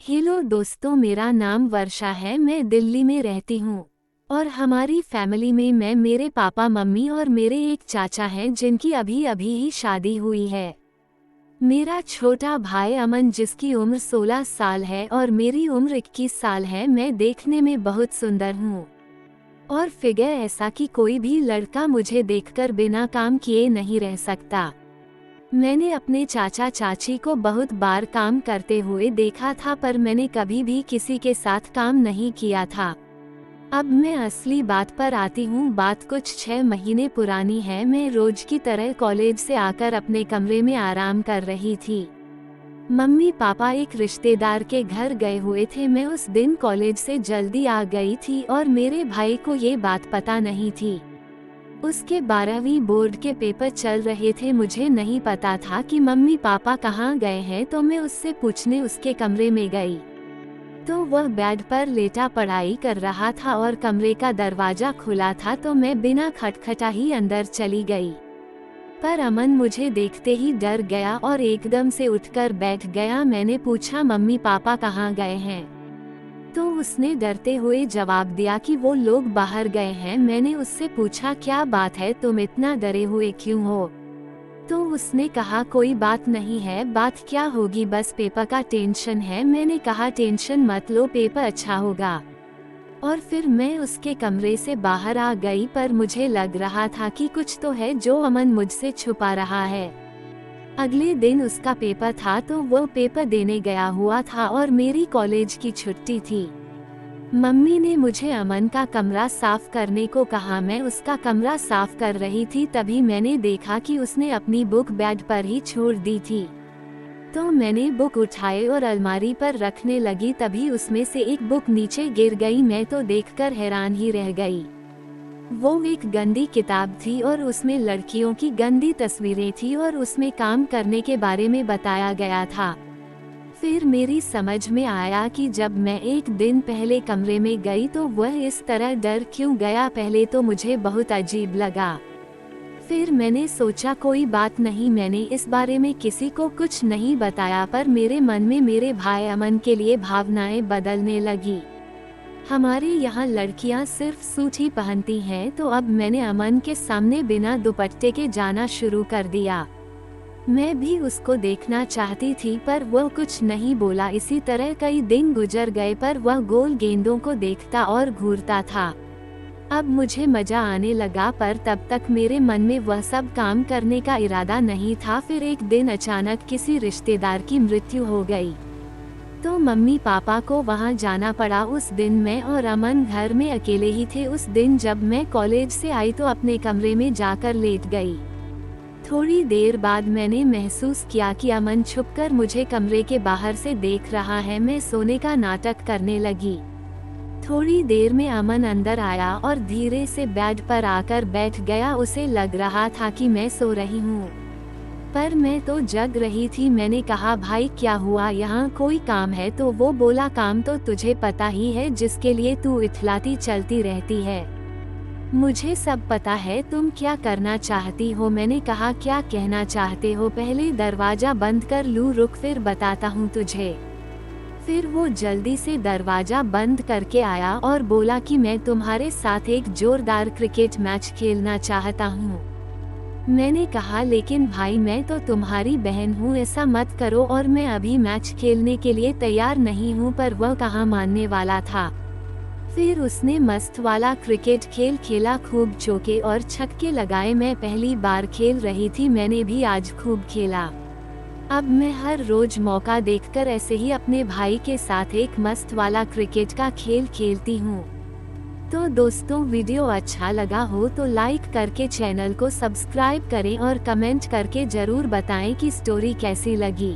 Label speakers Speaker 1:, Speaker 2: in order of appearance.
Speaker 1: Hello दोस्तों, मेरा नाम वर्षा है। मैं दिल्ली में रहती हूँ और हमारी फैमिली में मैं, मेरे पापा मम्मी और मेरे एक चाचा हैं जिनकी अभी अभी ही शादी हुई है। मेरा छोटा भाई अमन, जिसकी उम्र 16 साल है और मेरी उम्र 21 साल है। मैं देखने में बहुत सुंदर हूँ और फिगर ऐसा कि कोई भी लड़का मुझे देखकर बिना काम किए नहीं रह सकता। मैंने अपने चाचा चाची को बहुत बार काम करते हुए देखा था, पर मैंने कभी भी किसी के साथ काम नहीं किया था। अब मैं असली बात पर आती हूँ। बात कुछ 6 महीने पुरानी है। मैं रोज की तरह कॉलेज से आकर अपने कमरे में आराम कर रही थी। मम्मी पापा एक रिश्तेदार के घर गए हुए थे। मैं उस दिन कॉलेज से जल्दी आ गई थी और मेरे भाई को ये बात पता नहीं थी। उसके 12वीं बोर्ड के पेपर चल रहे थे। मुझे नहीं पता था कि मम्मी पापा कहाँ गए हैं, तो मैं उससे पूछने उसके कमरे में गई तो वह बेड पर लेटा पढ़ाई कर रहा था और कमरे का दरवाजा खुला था, तो मैं बिना खटखटाए अंदर चली गई। पर अमन मुझे देखते ही डर गया और एकदम से उठकर बैठ गया। मैंने पूछा, मम्मी पापा कहाँ गए हैं? तो उसने डरते हुए जवाब दिया कि वो लोग बाहर गए हैं। मैंने उससे पूछा, क्या बात है, तुम इतना डरे हुए क्यों हो? तो उसने कहा, कोई बात नहीं है। बात क्या होगी, बस पेपर का टेंशन है। मैंने कहा, टेंशन मत लो, पेपर अच्छा होगा। और फिर मैं उसके कमरे से बाहर आ गई, पर मुझे लग रहा था कि कुछ तो है जो अमन मुझसे छुपा रहा है। अगले दिन उसका पेपर था, तो वो पेपर देने गया हुआ था और मेरी कॉलेज की छुट्टी थी। मम्मी ने मुझे अमन का कमरा साफ करने को कहा। मैं उसका कमरा साफ कर रही थी, तभी मैंने देखा कि उसने अपनी बुक बेड पर ही छोड़ दी थी। तो मैंने बुक उठाई और अलमारी पर रखने लगी, तभी उसमें से एक बुक नीचे गिर गई। मैं तो देखकर हैरान ही रह गई। वो एक गंदी किताब थी और उसमें लड़कियों की गंदी तस्वीरें थी और उसमें काम करने के बारे में बताया गया था। फिर मेरी समझ में आया कि जब मैं एक दिन पहले कमरे में गई तो वह इस तरह डर क्यों गया। पहले तो मुझे बहुत अजीब लगा, फिर मैंने सोचा कोई बात नहीं। मैंने इस बारे में किसी को कुछ नहीं बताया, पर मेरे मन में मेरे भाई अमन के लिए भावनाएं बदलने लगी। हमारे यहाँ लड़कियाँ सिर्फ सूट ही पहनती हैं, तो अब मैंने अमन के सामने बिना दुपट्टे के जाना शुरू कर दिया। मैं भी उसको देखना चाहती थी, पर वह कुछ नहीं बोला। इसी तरह कई दिन गुजर गए, पर वह गोल गेंदों को देखता और घूरता था। अब मुझे मजा आने लगा, पर तब तक मेरे मन में वह सब काम करने का इरादा नहीं था। फिर एक दिन अचानक किसी रिश्तेदार की मृत्यु हो गई, तो मम्मी पापा को वहां जाना पड़ा। उस दिन मैं और अमन घर में अकेले ही थे। उस दिन जब मैं कॉलेज से आई तो अपने कमरे में जाकर लेट गई। थोड़ी देर बाद मैंने महसूस किया कि अमन छुपकर मुझे कमरे के बाहर से देख रहा है। मैं सोने का नाटक करने लगी। थोड़ी देर में अमन अंदर आया और धीरे से बेड पर आकर बैठ गया। उसे लग रहा था कि मैं सो रही हूँ, पर मैं तो जग रही थी। मैंने कहा, भाई क्या हुआ, यहाँ कोई काम है? तो वो बोला, काम तो तुझे पता ही है, जिसके लिए तू इठलाती चलती रहती है। मुझे सब पता है, तुम क्या करना चाहती हो? मैंने कहा, क्या कहना चाहते हो? पहले दरवाजा बंद कर लूँ? रुक, फिर बताता हूँ तुझे। फिर वो जल्दी से दरवाजा बंद करके आया और बोला कि मैं तुम्हारे साथ एक जोरदार क्रिकेट मैच खेलना चाहता हूँ। मैंने कहा, लेकिन भाई मैं तो तुम्हारी बहन हूँ, ऐसा मत करो और मैं अभी मैच खेलने के लिए तैयार नहीं हूँ। पर वह कहाँ मानने वाला था। फिर उसने मस्त वाला क्रिकेट खेल खेला, खूब चौके और छक्के लगाए। मैं पहली बार खेल रही थी, मैंने भी आज खूब खेला। अब मैं हर रोज मौका देखकर ऐसे ही अपने भाई के साथ एक मस्त वाला क्रिकेट का खेल खेलती हूँ। तो दोस्तों, वीडियो अच्छा लगा हो तो लाइक करके चैनल को सब्सक्राइब करें और कमेंट करके जरूर बताएं कि स्टोरी कैसी लगी।